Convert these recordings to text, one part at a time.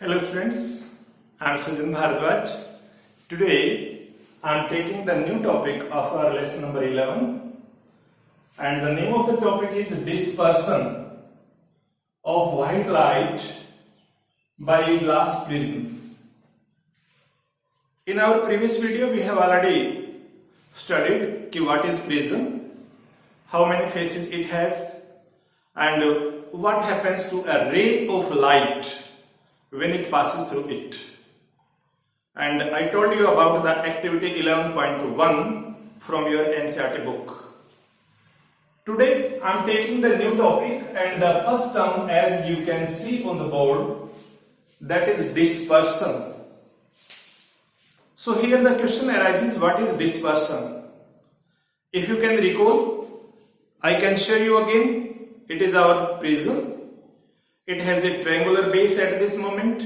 Hello students, I am Sajan Bharadwaj. Today I am taking the new topic of our lesson number 11 and the name of the topic is dispersion of white light by a glass prism. In our previous video we have already studied what is prism, how many faces it has and what happens to a ray of light when it passes through it. And I told you about the activity 11.1 from your NCERT book. Today I am taking the new topic and the first term, as you can see on the board, that is dispersion. So here the question arises, what is dispersion? If you can recall, I can show you again. It is our prism. It has a triangular base at this moment,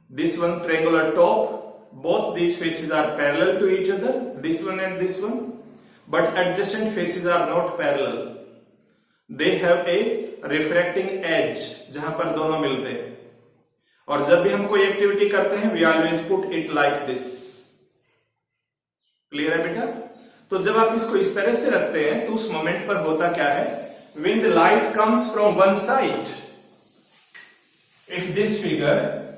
this one triangular top, both these faces are parallel to each other, this one and this one, but adjacent faces are not parallel. They have a refracting edge जहां पर दोनों मिलते हैं. और जब भी हम कोई एक्टिविटी करते हैं we always put it like this. Clear है बेटा? तो जब आप इसको इस तरह से रखते हैं तो उस मोमेंट पर होता क्या है? When the light comes from one side, if this figure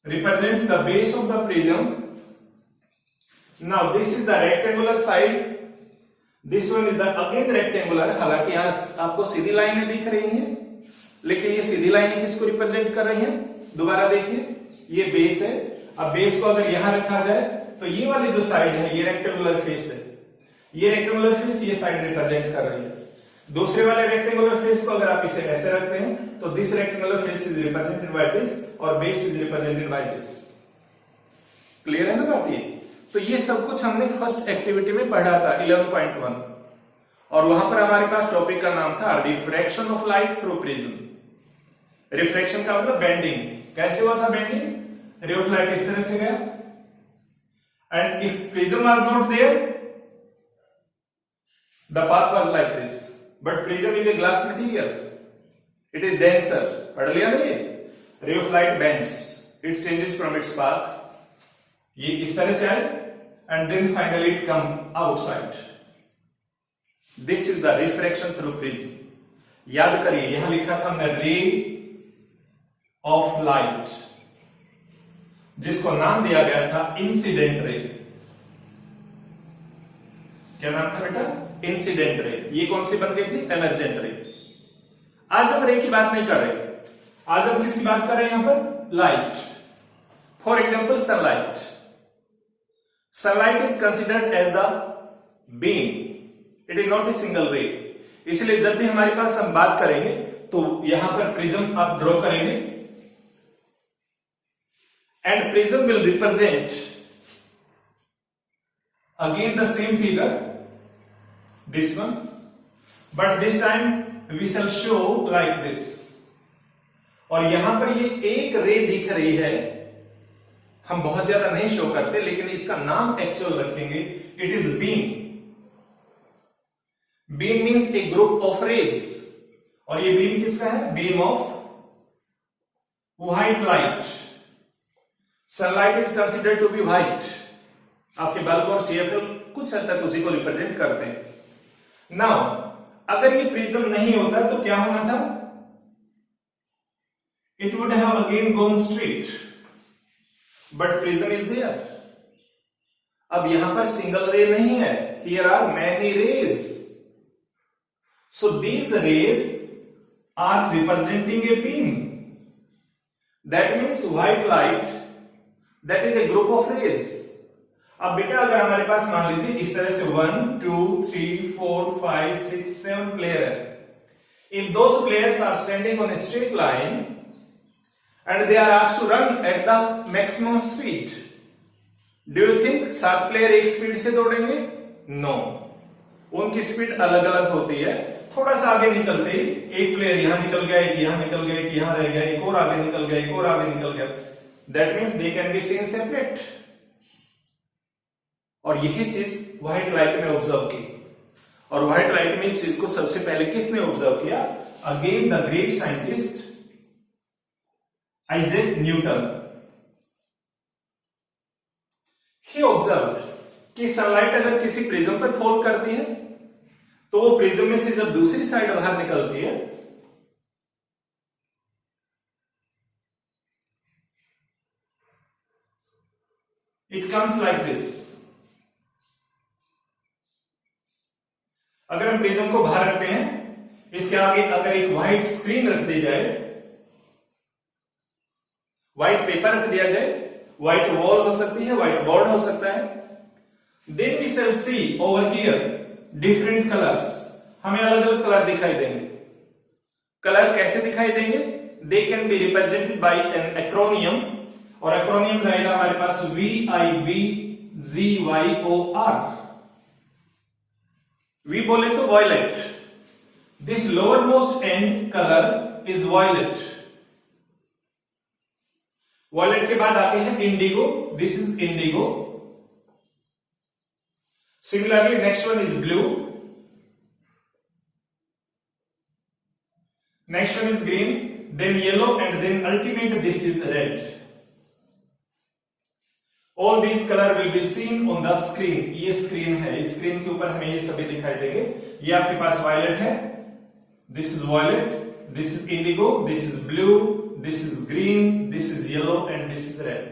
represents the base of the prism, now this is the rectangular side, this one is the again rectangular. हालांकि यहाँ आपको सीधी लाइनें दिख रही हैं, लेकिन ये सीधी लाइनें किसको रिप्रेजेंट कर रही हैं? दोबारा देखिए, ये बेस है. अब बेस को अगर यहां रखा जाए तो ये वाली जो साइड है ये रेक्टेंगुलर फेस है, ये रेक्टेंगुलर फेस ये साइड रिप्रेजेंट कर रही है. दूसरे वाले रेक्टेंगुलर फेस को अगर आप इसे ऐसे रखते हैं तो this rectangular face is represented by this और base is represented by this. Clear है ना बात ये? तो ये सब कुछ हमने फर्स्ट एक्टिविटी में पढ़ा था 11.1 और वहां पर हमारे पास टॉपिक का नाम था refraction of light through prism. Refraction का मतलब बेंडिंग. कैसे हुआ था बेंडिंग? रे ऑफ लाइट इस तरह से गया and if prism was not there the path was like this. But prism is a glass material. It is denser. पढ़ लिया ना ये? Ray of light bends. It changes from its path. ये इस तरह से आए and then finally it come outside. This is the refraction through prism. याद करिए यहां लिखा था हमने ray of light, जिसको नाम दिया गया था इंसिडेंट रे. क्या नाम था बेटा? Incident ray. ये कौन सी बन गई थी? एमर्जेंट रे. आज हम रे की बात नहीं कर रहे, आज हम किसकी बात कर रहे हैं? यहां पर light. For example sunlight. Sunlight is considered as the beam. It is not a single ray. इसलिए जब भी हमारे पास हम बात करेंगे तो यहां पर प्रिज्म आप ड्रॉ करेंगे and prism will represent again the same figure, this one, but this time we shall show like this. और यहां पर ये एक रे दिख रही है, हम बहुत ज्यादा नहीं शो करते लेकिन इसका नाम एक्चुअल रखेंगे. It is beam. Beam means a group of rays और ये बीम किसका है? Beam of white light. Sunlight is considered to be white. आपके बल्ब और सीएफएल कुछ हद तक उसी को रिप्रेजेंट करते हैं. नाउ अगर ये प्रिज्म नहीं होता तो क्या होना था? It would have again gone straight, but prism is there. अब यहां पर सिंगल रे नहीं है, here are many rays. So these rays are representing a beam. That means white light, that is a group of rays. अब बेटा अगर हमारे पास मान लीजिए इस तरह से 1 2 3 4 5 6 7 प्लेयर है. If those players are standing on a straight line and they are asked to run at the maximum speed, do you think 7 player एक स्पीड से दौड़ेंगे? नो. उनकी स्पीड अलग अलग होती है. थोड़ा सा आगे निकलते ही एक प्लेयर यहां निकल गया, एक यहां निकल गया, एक यहां रह गया, एक और आगे निकल गया, एक और आगे निकल गया. That means they can be seen separate. और यही चीज व्हाइट लाइट में ऑब्जर्व की और व्हाइट लाइट में इस चीज को सबसे पहले किसने ऑब्जर्व किया? Again the great scientist Isaac Newton, he observe कि सनलाइट अगर किसी प्रिज्म पर फॉल करती है तो वो प्रिज्म में से जब दूसरी साइड बाहर निकलती है इट कम्स लाइक दिस। अगर हम प्रिज्म को बाहर रखते हैं, इसके आगे अगर एक व्हाइट स्क्रीन रख दी जाए, व्हाइट पेपर रख दिया जाए, व्हाइट वॉल हो सकती है, व्हाइट बोर्ड हो सकता है, then we shall see over here different colours, हमें अलग अलग कलर दिखाई देंगे। कलर कैसे दिखाई देंगे? They can be represented by an acronym, और एक्रोनियम रहेगा हमारे पास VIBGYOR। वी बोले तो violet, this lower most end colour is violet. Violet के बाद आगे है indigo, this is indigo. Similarly next one is blue, next one is green, then yellow, and then ultimate this is red. All these color will be seen on the screen। ये screen है, इस screen के ऊपर हमें ये सभी दिखाई देंगे। ये आपके पास वायलेट है, this is violet, this is indigo, this is blue, this is green, this is yellow, and this is red.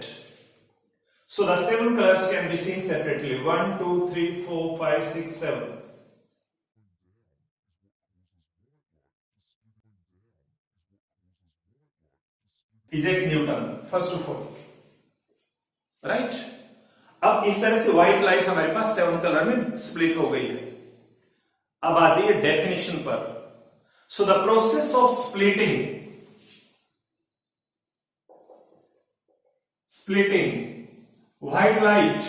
So the 7 colors can be seen separately, 1 2 3 4 5 6 7। Isaac Newton, first of all, right. अब इस तरह से white light हमारे पास 7 colour में split हो गई है। अब आ जाइए डेफिनेशन पर। So the process of splitting white light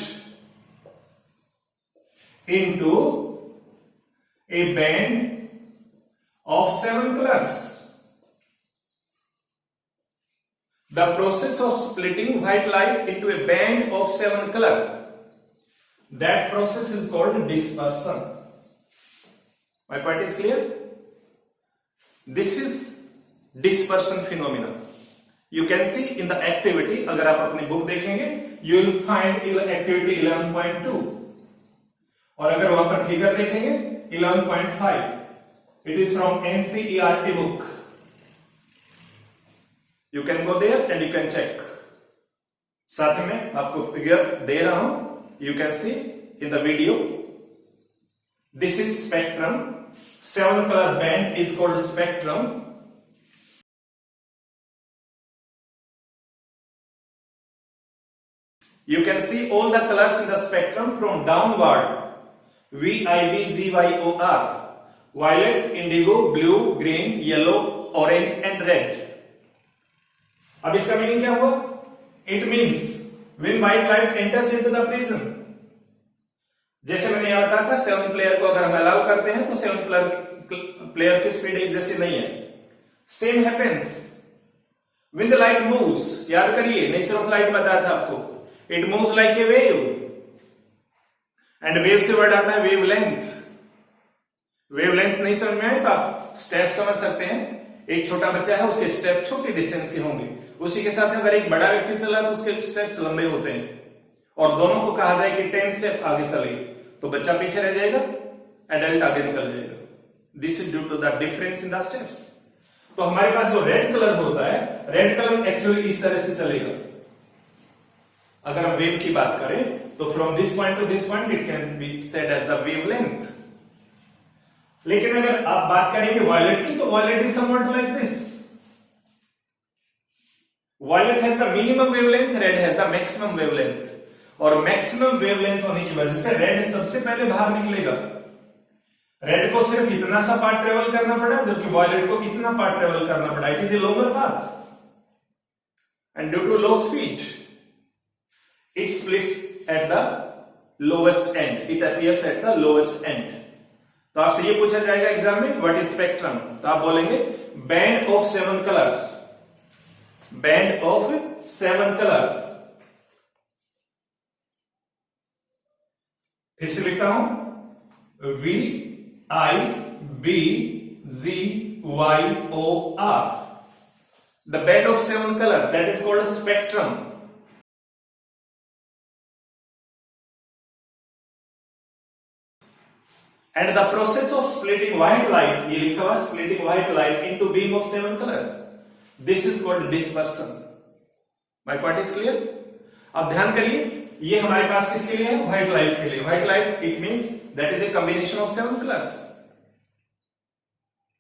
into A band of 7 colours. The process of splitting white light into a band of 7 color, that process is called dispersion. My point is clear? This is dispersion phenomena. You can see in the activity, अगर आप अपनी book देखेंगे, you will find activity 11.2, और अगर वहां पर figure देखेंगे 11.5, it is from NCERT book. You can go there and you can check. साथ में आपको फिगर दे रहा हूं, you can see in the video. This is spectrum. 7 color band is called spectrum. You can see all the colors in the spectrum from downward. VIBGYOR. Violet, indigo, blue, green, yellow, orange and red. अब इसका meaning क्या हुआ? It means when white light enters into the prism, जैसे मैंने यहां बताया था 7 player को अगर हम अलाउ करते हैं तो 7 प्लेयर की स्पीड एक जैसी नहीं है। Same happens when the light moves. याद करिए नेचर ऑफ लाइट बताया था आपको, it moves like a wave, and wave से वर्ड आता है वेवलेंथ। वेवलेंथ नहीं समझ में आए तो आप स्टेप समझ सकते हैं। एक छोटा बच्चा है, उसके स्टेप छोटी डिस्टेंस के होंगे, उसी के साथ अगर एक बड़ा व्यक्ति चल रहा है तो उसके स्टेप्स लंबे होते हैं, और दोनों को कहा जाए कि 10 स्टेप आगे चले तो बच्चा पीछे रह जाएगा, एडल्ट आगे निकल जाएगा। This is due to the difference in the steps. तो हमारे पास जो रेड कलर होता है, रेड कलर एक्चुअली इस तरह से चलेगा। अगर हम वेव की बात करें तो from this point to this point it can be said as the wavelength. लेकिन अगर आप बात करेंगे वायलेट की, तो violet is something like this. Violet has the minimum wavelength, red has the maximum wavelength, और मैक्सिमम वेवलेंथ होने की वजह से रेड सबसे पहले बाहर निकलेगा। रेड को सिर्फ इतना सा पार्ट ट्रेवल करना पड़ा, जबकि वायलेट को इतना पार्ट ट्रेवल करना पड़ा। It is a longer path, and due to low speed it splits at the lowest end, it appears at the lowest end. तो आपसे ये पूछा जाएगा एग्जाम में, व्हाट इज स्पेक्ट्रम, तो आप बोलेंगे band of 7 colour, band of 7 colour. फिर से लिखता हूं, VIBGYOR, the band of 7 color, that is called spectrum. And the process of splitting white light, ये लिखा हुआ splitting white light into beam of 7 colors, this is called dispersion. My point is clear? अब ध्यान करिए, ये हमारे पास किसके लिए है? व्हाइट लाइट के लिए. White light it means that is a combination of 7 colours.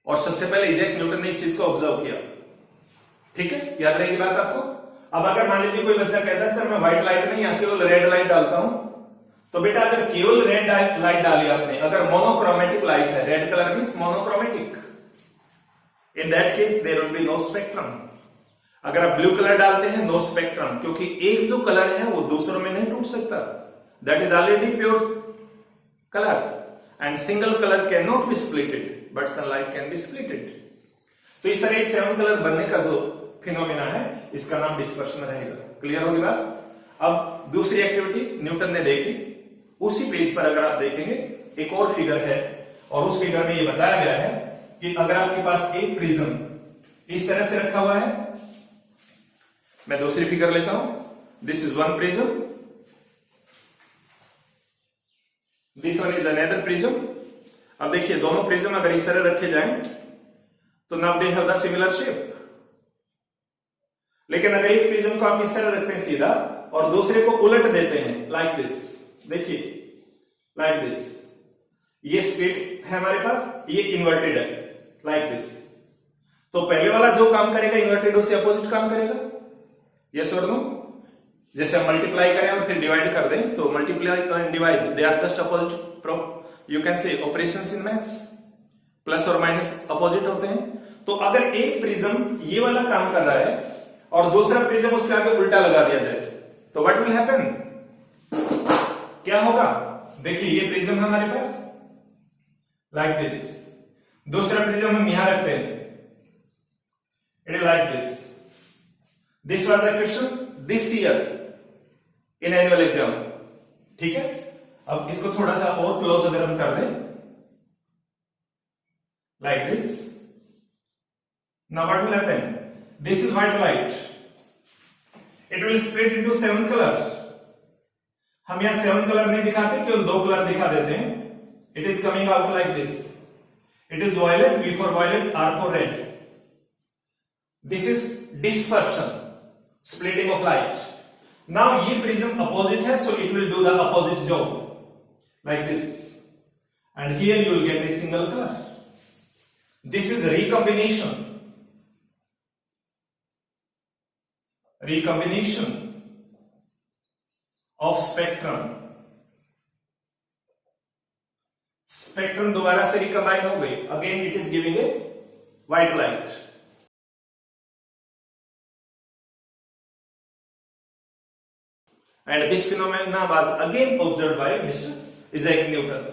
और सबसे पहले इजैक न्यूटन ने इस चीज को ऑब्जर्व किया. ठीक है, याद रहेगी बात आपको. अब अगर मान लीजिए कोई बच्चा कहता है सर मैं व्हाइट लाइट नहीं, यहाँ केवल रेड लाइट डालता हूं, तो बेटा अगर केवल रेड लाइट डाली आपने, अगर मोनोक्रोमेटिक लाइट है, red colour means monochromatic, in that case there will be no spectrum. अगर आप ब्लू कलर डालते हैं, नो स्पेक्ट्रम, क्योंकि एक जो कलर है वो दूसरों में नहीं टूट सकता. That is already pure colour and single colour can not be splitted but sunlight can be splitted. तो इस तरह 7 कलर बनने का जो फिनोमिना है, इसका नाम डिस्पर्शन रहेगा. क्लियर होगी बात. अब दूसरी एक्टिविटी न्यूटन ने देखी, उसी पेज पर अगर आप देखेंगे एक और फिगर है, और उस फिगर में ये बताया गया है कि अगर आपके पास एक प्रिज्म इस तरह से रखा हुआ है, मैं दूसरी फिगर लेता हूं. This is one prism, this one is another prism. अब देखिए दोनों प्रिज्म अगर इस तरह रखे जाएं तो now they have the similar shape. लेकिन अगर एक प्रिज्म को आप इस तरह रखते हैं सीधा और दूसरे को उलट देते हैं लाइक दिस, देखिए लाइक दिस, ये स्ट्रेट है हमारे पास, ये इन्वर्टेड है लाइक दिस, तो पहले वाला जो काम करेगा इन्वर्टेड उससे अपोजिट काम करेगा. यस और नो. जैसे हम मल्टीप्लाई करें और फिर डिवाइड कर दें, तो multiply and divide they are just opposite. You can say operations in maths, plus और माइनस अपोजिट होते हैं. तो अगर एक प्रिज्म ये वाला काम कर रहा है और दूसरा प्रिज्म उसके आगे उल्टा लगा दिया जाए, तो व्हाट विल हैपन? क्या होगा? देखिए ये प्रिज्म है हमारे पास लाइक दिस, दूसरा प्रिज्म हम यहां रखते हैं, it is like this. This was the question this year in annual exam. ठीक है, अब इसको थोड़ा सा और क्लोज अगर हम कर दें like this, now what will happen? This is white light, it will split into 7 colour. हम यहां 7 कलर नहीं दिखाते, केवल 2 कलर दिखा देते हैं. It is coming out like this, it is violet, V for violet, R for red. This is dispersion, splitting of light. Now ये prism opposite है, so it will do the opposite job like this, and here you will get a single color. This is recombination. Recombination of spectrum. Spectrum दोबारा से recombine हो गई. Again it is giving a white light. And this phenomena was again observed by Mr. Isaac Newton.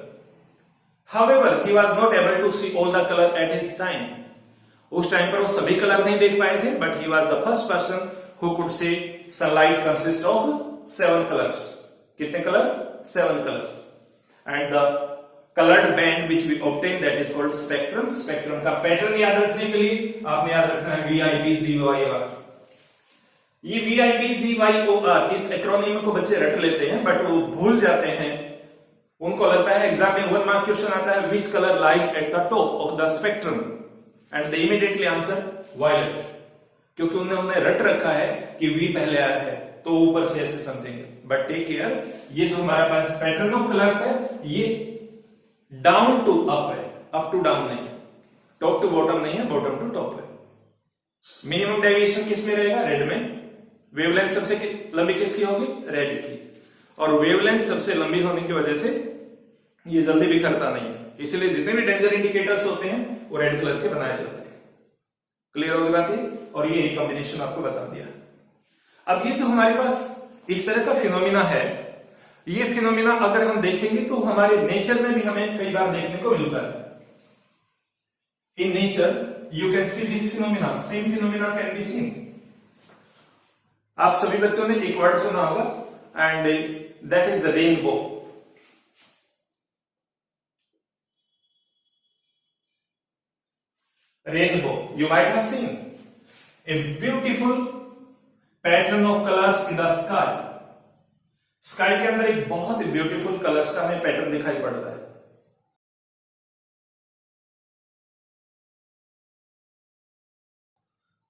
However, he was not able to see all the color at his time. उस time पर वो सभी colour नहीं देख पाए थे, but he was the first person who could say sunlight consists of 7 colors. कितने colour? 7 color. And the colored band which we obtain, that is called spectrum. Spectrum का पैटर्न याद रखने के लिए आपने याद रखना है VIBGYOR. ये VIBGYOR इस एक्रोनिम को बच्चे रट लेते हैं, बट वो भूल जाते हैं. उनको लगता है एग्जाम में 1 मार्क क्वेश्चन आता है, which colour lies at the top of the spectrum, and they immediately answer violet, क्योंकि उन्होंने रट रखा है कि V पहले आया है तो ऊपर से ऐसे समथिंग. बट टेक केयर, ये जो हमारे पास पैटर्न ऑफ कलर्स है ये डाउन टू अप है, अप टू डाउन नहीं है, टॉप टू बॉटम नहीं है, बॉटम टू टॉप है. मिनिमम डेविएशन किस में रहेगा? रेड में. वेवलेंथ सबसे लंबी किसकी होगी? रेड की. और वेवलेंथ सबसे लंबी होने की वजह से ये जल्दी बिखरता नहीं है, इसलिए जितने भी डेंजर इंडिकेटर्स होते हैं वो रेड कलर के बनाए जाते हैं. क्लियर होगी बात ये? और ये कॉम्बिनेशन आपको बता दिया. अब ये जो हमारे पास इस तरह का फिनोमिना है, ये फिनोमिना अगर हम देखेंगे तो हमारे नेचर में भी हमें कई बार देखने को मिलता है. In nature you can see this phenomenon, same phenomena can be seen. आप सभी बच्चों ने एक वर्ड सुना होगा, and that is the rainbow. Rainbow, you might have seen. A beautiful pattern of colours in the sky. Sky के अंदर एक बहुत ही ब्यूटीफुल कलर्स का हमें पैटर्न दिखाई पड़ता है।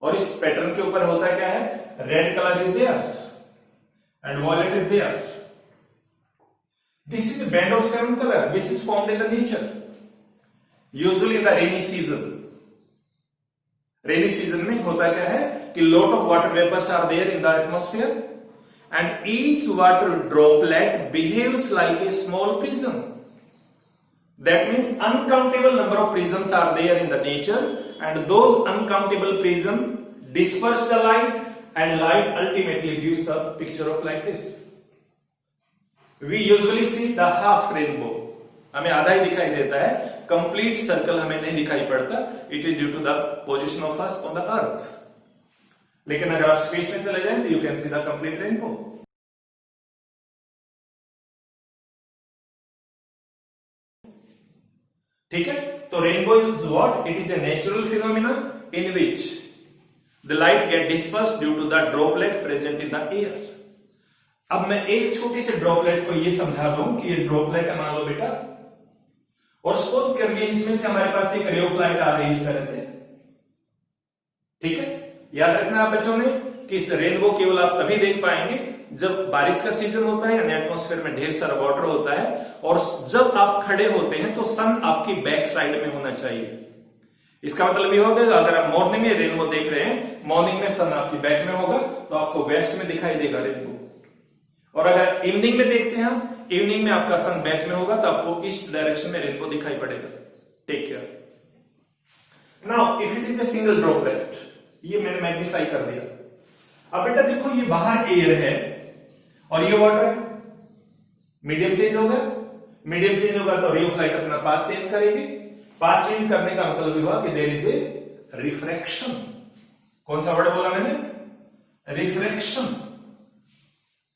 और इस पैटर्न के ऊपर होता क्या है, red colour is there and violet is there. This is a band of 7 color which is formed in the nature, usually in the rainy season. Rainy season में होता क्या है कि lot of water vapors are there in the atmosphere and each water droplet behaves like a small prism. That means uncountable number of prisms are there in the nature and those uncountable prisms disperse the light and light ultimately gives the picture of like this. We usually see the half rainbow. हमें आधा ही दिखाई देता है, complete circle हमें नहीं दिखाई पड़ता। It is due to the position of us on the earth. लेकिन अगर आप स्पेस में चले जाएं तो you can see the complete rainbow. ठीक है, तो rainbow is what? It is a natural phenomena in which the light get dispersed due to the droplet present in the air. अब मैं एक छोटी से ड्रॉपलेट को ये समझा दूं कि ये ड्रॉपलेट है, मान लो बेटा, और सपोज करिए इसमें से हमारे पास एक रे ऑफ लाइट आ रही है इस तरह से। ठीक है, याद रखना आप बच्चों ने कि इस रेनबो केवल आप तभी देख पाएंगे जब बारिश का सीजन होता है, यानी एटमॉस्फेयर में ढेर सारा वाटर होता है, और जब आप खड़े होते हैं तो सन आपकी बैक साइड में होना चाहिए। इसका मतलब ये होगा अगर आप मॉर्निंग में रेनबो देख रहे हैं, मॉर्निंग में सन आपकी बैक में होगा तो आपको वेस्ट में दिखाई देगा रेनबो। और अगर इवनिंग में देखते हैं आप, इवनिंग में आपका सन बैक में होगा तो आपको ईस्ट डायरेक्शन में रेनबो दिखाई पड़ेगा। Take care. Now if it is a single droplet, ये मैंने मैग्नीफाई कर दिया। अब बेटा देखो ये बाहर एयर है और ये वाटर है, मीडियम चेंज होगा, मीडियम चेंज होगा तो रे ऑफ लाइट अपना पाथ चेंज करेगी। पाथ चेंज करने का मतलब हुआ कि देयर इज ए रिफ्रैक्शन। कौन सा वर्ड बोला मैंने? रिफ्रैक्शन।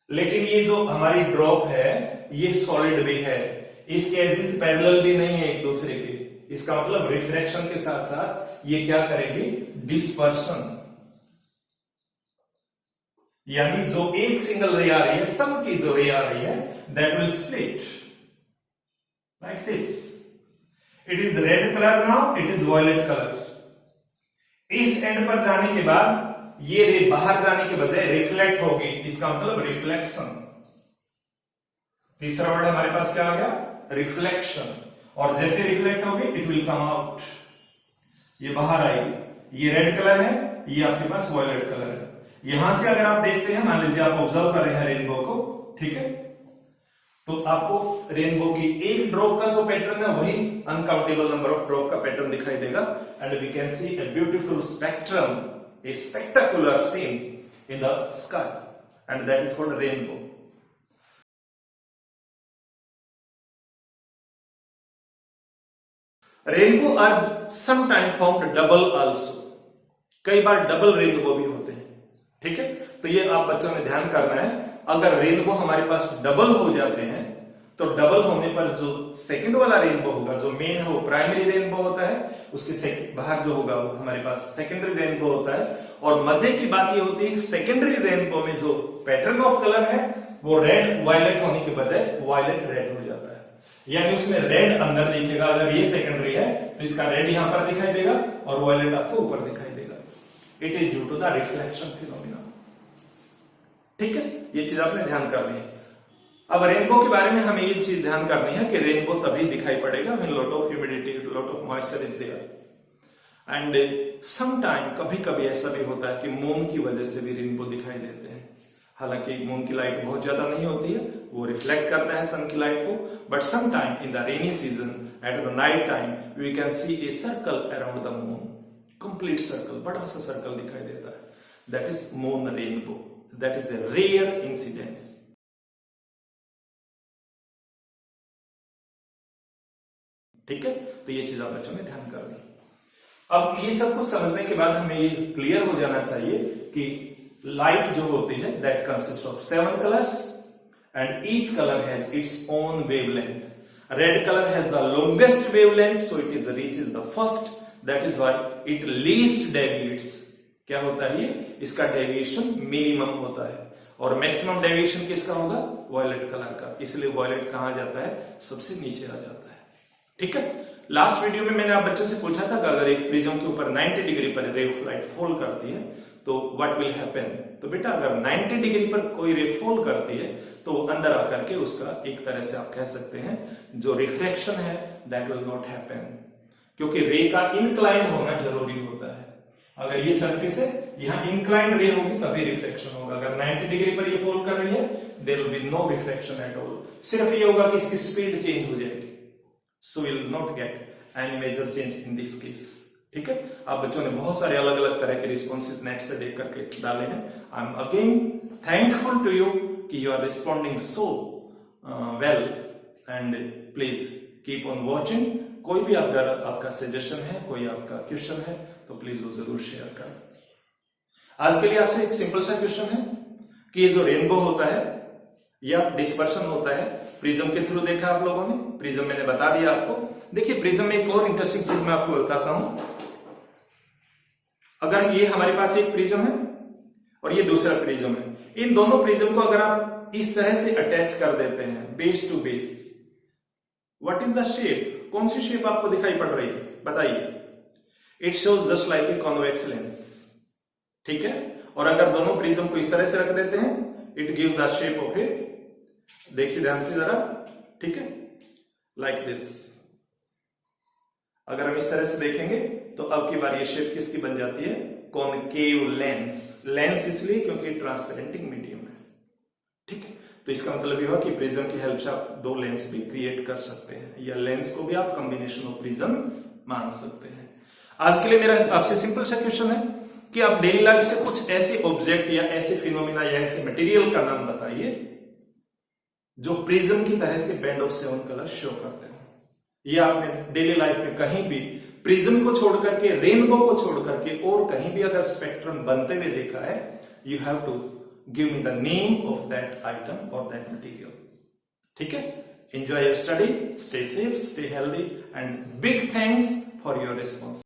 लेकिन ये जो हमारी ड्रॉप है ये सॉलिड भी है, इसके एजेस पैरेलल भी नहीं है एक दूसरे के। इसका मतलब रिफ्रैक्शन के साथ साथ ये क्या करेगी? डिस्पर्शन, यानी जो एक सिंगल रे आ रही है, सन की जो रे आ रही है, that will split like this. It is red colour, now it is violet colour. इस एंड पर जाने के बाद ये रे बाहर जाने के बजाय रिफ्लेक्ट होगी, इसका मतलब रिफ्लेक्शन। तीसरा वर्ड हमारे पास क्या आ गया? रिफ्लेक्शन। और जैसे रिफ्लेक्ट होगी इट विल कम आउट, ये बाहर आएगी। ये रेड कलर है, ये आपके पास वॉयलेट कलर है। यहां से अगर आप देखते हैं, मान लीजिए आप ऑब्जर्व कर रहे हैं रेनबो को, ठीक है, तो आपको रेनबो की एक ड्रॉप का जो पैटर्न है वही अनकाउंटेबल नंबर ऑफ ड्रॉप का पैटर्न दिखाई देगा। And we can see a beautiful spectrum, a spectacular scene in the sky, and that is called rainbow. Rainbow are sometimes formed double also. कई बार double rainbow भी होते हैं। ठीक है, तो ये आप बच्चों ने ध्यान करना है। अगर रेनबो हमारे पास डबल हो जाते हैं तो डबल होने पर जो सेकंड वाला रेनबो होगा, जो मेन है वो प्राइमरी रेनबो होता है, उसके बाहर जो होगा वो हमारे पास सेकेंडरी रेनबो होता है। और मजे की बात ये होती है सेकेंडरी रेनबो में जो पैटर्न ऑफ कलर है वो रेड वायलेट होने के बजाय वायलेट रेड हो जाता है, यानी उसमें रेड अंदर दिखेगा। अगर ये सेकेंडरी है तो इसका रेड यहां पर दिखाई देगा और वायलेट आपको ऊपर दिखाई देगा। It is due to the reflection phenomena. ठीक है, ये चीज आपने ध्यान करनी है। अब रेनबो के बारे में हमें ये चीज ध्यान करनी है कि रेनबो तभी दिखाई पड़ेगा when lot of humidity, lot of moisture is there. And some time कभी कभी ऐसा भी होता है कि मून की वजह से भी रेनबो दिखाई देते हैं। हालांकि मून की लाइट बहुत ज्यादा नहीं होती है, वो रिफ्लेक्ट करता है सन की लाइट को, but some time in the rainy season at the night time we can see a circle around the moon, complete circle, बड़ा सा सर्कल दिखाई देता है। That is moon rainbow, that is a rare incidence. ठीक है, तो ये चीज आप बच्चों ने ध्यान कर दी। अब ये सब कुछ समझने के बाद हमें ये क्लियर हो जाना चाहिए कि लाइट जो होती है that consist of 7 colours and each colour has its own wavelength. Red colour has the longest wavelength, so it is reaches the first, that is why it least deviates क्या होता है ये, इसका डेविएशन मिनिमम होता है, और maximum deviation किसका होगा, वॉयलेट कलर का, इसलिए वॉयलेट कहां जाता है, सबसे नीचे आ जाता है। ठीक है, लास्ट वीडियो में मैंने आप बच्चों से पूछा था कि अगर एक प्रिज्म के ऊपर 90 डिग्री पर रे ऑफ लाइट फॉल करती है तो व्हाट विल हैपन। तो बेटा अगर 90 डिग्री पर कोई रे फॉल करती है तो अंदर आकर के उसका एक तरह से आप कह सकते हैं जो रिफ्रैक्शन है दैट विल नॉट हैपन, क्योंकि रे का इंक्लाइन होना जरूरी होता है। अगर ये सरफेस है, यहां इंक्लाइन रे होगी तभी रिफ्लेक्शन होगा। अगर 90 डिग्री पर ये फॉल कर रही है there will be no reflection at all, सिर्फ ये होगा कि इसकी स्पीड चेंज हो जाएगी, so will not get any major change in this case. ठीक है, आप बच्चों ने बहुत सारे अलग अलग तरह के रिस्पॉन्सेज नेट से देख करके डाले हैं। I am again thankful to you कि you are responding so well and please keep on watching. कोई भी अगर आपका सजेशन है, कोई आपका क्वेश्चन है तो प्लीज वो जरूर शेयर करें। आज के लिए आपसे एक सिंपल सा क्वेश्चन है कि ये जो रेनबो होता है या डिस्पर्शन होता है, प्रिज्म के थ्रू देखा आप लोगों ने, प्रिज्म मैंने बता दिया आपको। देखिए प्रिज्म में एक और इंटरेस्टिंग चीज मैं आपको बताता हूं। अगर ये हमारे पास एक प्रिज्म है और ये दूसरा प्रिज्म है, इन दोनों प्रिज्म को अगर आप इस तरह से अटैच कर देते हैं base to base, what is the shape, कौन सी शेप आपको दिखाई पड़ रही है बताइए। It shows just like a convex lens. ठीक है, और अगर दोनों प्रिज्म को इस तरह से रख देते हैं it give the shape of a, देखिए ध्यान से जरा, ठीक है, लाइक दिस। अगर हम इस तरह से देखेंगे तो अब की बार ये शेप किसकी बन जाती है, कॉनकेव लेंस। लेंस इसलिए क्योंकि ट्रांसपेरेंटिंग मीडियम है। ठीक है, तो इसका मतलब यह हुआ कि प्रिज्म की हेल्प से आप दो लेंस भी क्रिएट कर सकते हैं, या लेंस को भी आप कॉम्बिनेशन ऑफ प्रिज्म मान सकते हैं। आज के लिए मेरा आपसे सिंपल सा क्वेश्चन है कि आप डेली लाइफ से कुछ ऐसे ऑब्जेक्ट या ऐसे फिनोमिना या ऐसे मटेरियल का नाम बताइए जो प्रिज्म की तरह से बैंड ऑफ 7 कलर शो करते हैं। या आपने डेली लाइफ में कहीं भी प्रिज्म को छोड़ करके, रेनबो को छोड़ करके और कहीं भी अगर स्पेक्ट्रम बनते हुए देखा है, you have to give me the name of that item और दैट मटेरियल। ठीक है, enjoy your study, stay safe, stay healthy and big thanks for your response.